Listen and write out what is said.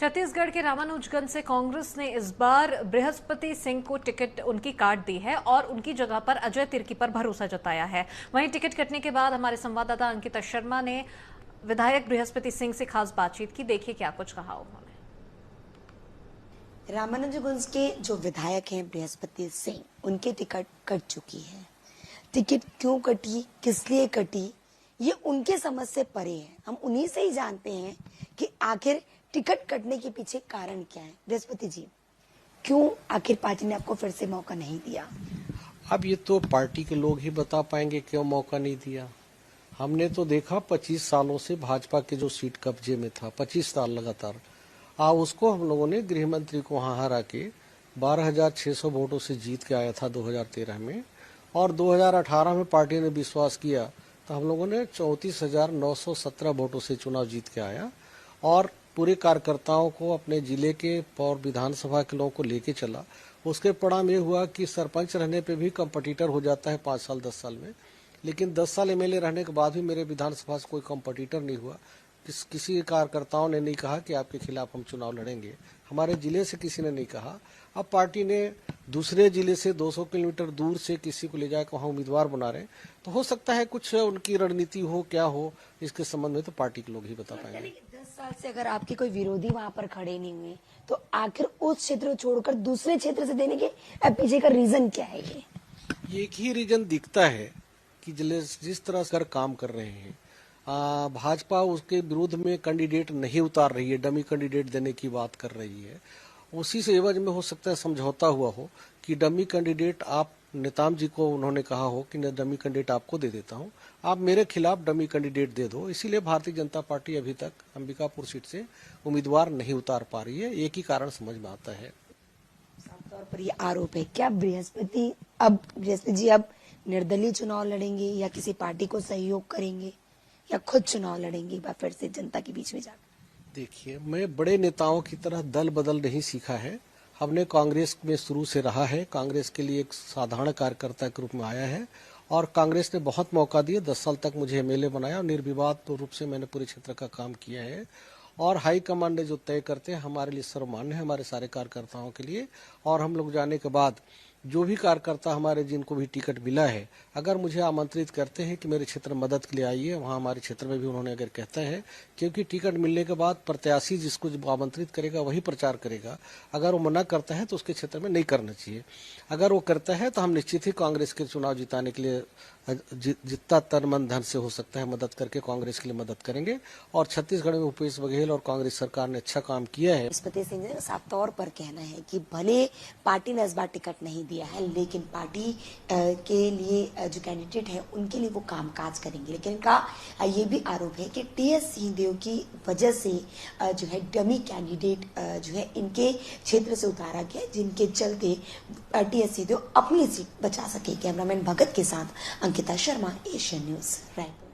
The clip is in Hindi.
छत्तीसगढ़ के रामानुजगंज से कांग्रेस ने इस बार बृहस्पति सिंह को टिकट उनकी काट दी है और उनकी जगह पर अजय तिर्की पर भरोसा जताया है। वहीं टिकट कटने के बाद हमारे संवाददाता अंकिता शर्मा ने विधायक बृहस्पति सिंह से खास बातचीत की। देखिए क्या कुछ कहा उन्होंने। रामानुजगंज के जो विधायक हैं बृहस्पति सिंह, उनकी टिकट कट चुकी है। टिकट क्यों कटी, किस लिए कटी, ये उनके समझ से परे है। हम उन्हीं से ही जानते हैं कि आखिर टिकट कटने के पीछे कारण क्या है। बृहस्पति जी, क्यों आखिर पार्टी ने आपको फिर से मौका नहीं दिया? अब ये तो पार्टी के लोग ही बता पाएंगे क्यों मौका नहीं दिया। हमने तो देखा 25 सालों से भाजपा के जो सीट कब्जे में था, 25 साल लगातार, उसको हम लोगों ने गृह मंत्री को वहां हरा के 12,600 वोटों से जीत के आया था 2013 में, और 2018 में पार्टी ने विश्वास किया तो हम लोगों ने 34,917 वोटों से चुनाव जीत के आया और पूरे कार्यकर्ताओं को अपने जिले के और विधानसभा के लोगों को लेके चला। उसके परिणाम ये हुआ कि सरपंच रहने पे भी कम्पटीटर हो जाता है 5 साल 10 साल में, लेकिन 10 साल एमएलए रहने के बाद भी मेरे विधानसभा से कोई कम्पटीटर नहीं हुआ। किसी कार्यकर्ताओं ने नहीं कहा कि आपके खिलाफ हम चुनाव लड़ेंगे, हमारे जिले से किसी ने नहीं कहा। अब पार्टी ने दूसरे जिले से 200 किलोमीटर दूर से किसी को ले जाकर वहाँ उम्मीदवार बना रहे, तो हो सकता है कुछ उनकी रणनीति हो, क्या हो, इसके संबंध में तो पार्टी के लोग ही बता पाएंगे। 10 साल से अगर आपके कोई विरोधी वहाँ पर खड़े नहीं हुए, तो आखिर उस क्षेत्र को छोड़कर दूसरे क्षेत्र से देने के पीछे का रीजन क्या है? ये एक ही रीजन दिखता है कि जिस तरह से काम कर रहे हैं भाजपा, उसके विरोध में कैंडिडेट नहीं उतार रही है, डमी कैंडिडेट देने की बात कर रही है। उसी से एवज में हो सकता है समझौता हुआ हो कि डमी कैंडिडेट आप नेताम जी को उन्होंने कहा हो कि डमी कैंडिडेट आपको दे देता हूं, आप मेरे खिलाफ डमी कैंडिडेट दे दो। इसीलिए भारतीय जनता पार्टी अभी तक अंबिकापुर सीट से उम्मीदवार नहीं उतार पा रही है। एक ही कारण समझ में आता है। साफ तौर पर ये आरोप है। क्या बृहस्पति जी अब निर्दलीय चुनाव लड़ेंगे या किसी पार्टी को सहयोग करेंगे या खुद चुनाव लड़ेंगे फिर से जनता के बीच में जाकर? देखिए, मैं बड़े नेताओं की तरह दल बदल नहीं सीखा है। हमने कांग्रेस में शुरू से रहा है, कांग्रेस के लिए एक साधारण कार्यकर्ता के रूप में आया है और कांग्रेस ने बहुत मौका दिया। 10 साल तक मुझे एमएलए बनाया और निर्विवाद रूप से मैंने पूरे क्षेत्र का काम किया है। और हाईकमान ने जो तय करते हैं हमारे लिए सर्वमान्य है, हमारे सारे कार्यकर्ताओं के लिए। और हम लोग जाने के बाद जो भी कार्यकर्ता हमारे जिनको भी टिकट मिला है, अगर मुझे आमंत्रित करते हैं कि मेरे क्षेत्र में मदद के लिए आइए, वहाँ हमारे क्षेत्र में भी उन्होंने अगर कहता है, क्योंकि टिकट मिलने के बाद प्रत्याशी जिसको आमंत्रित करेगा वही प्रचार करेगा। अगर वो मना करता है तो उसके क्षेत्र में नहीं करना चाहिए। अगर वो करता है तो हम निश्चित ही कांग्रेस के चुनाव जिताने के लिए जितना तन मन धन से हो सकता है मदद करके कांग्रेस के लिए मदद करेंगे। और छत्तीसगढ़ में भूपेश बघेल और कांग्रेस सरकार ने अच्छा काम किया है। बृहस्पति सिंह ने साफ तौर पर कहना है कि भले पार्टी ने इस बार टिकट नहीं दिया है, लेकिन पार्टी के लिए जो कैंडिडेट है उनके लिए वो कामकाज करेंगे। लेकिन इनका ये भी आरोप है कि टीएस सिंहदेव की वजह से जो है डमी कैंडिडेट जो है इनके क्षेत्र से उतारा गया, जिनके चलते टीएस सिंहदेव अपनी सीट बचा सके। कैमरामैन भगत के साथ अंकिता शर्मा, एशियन न्यूज, रायपुर।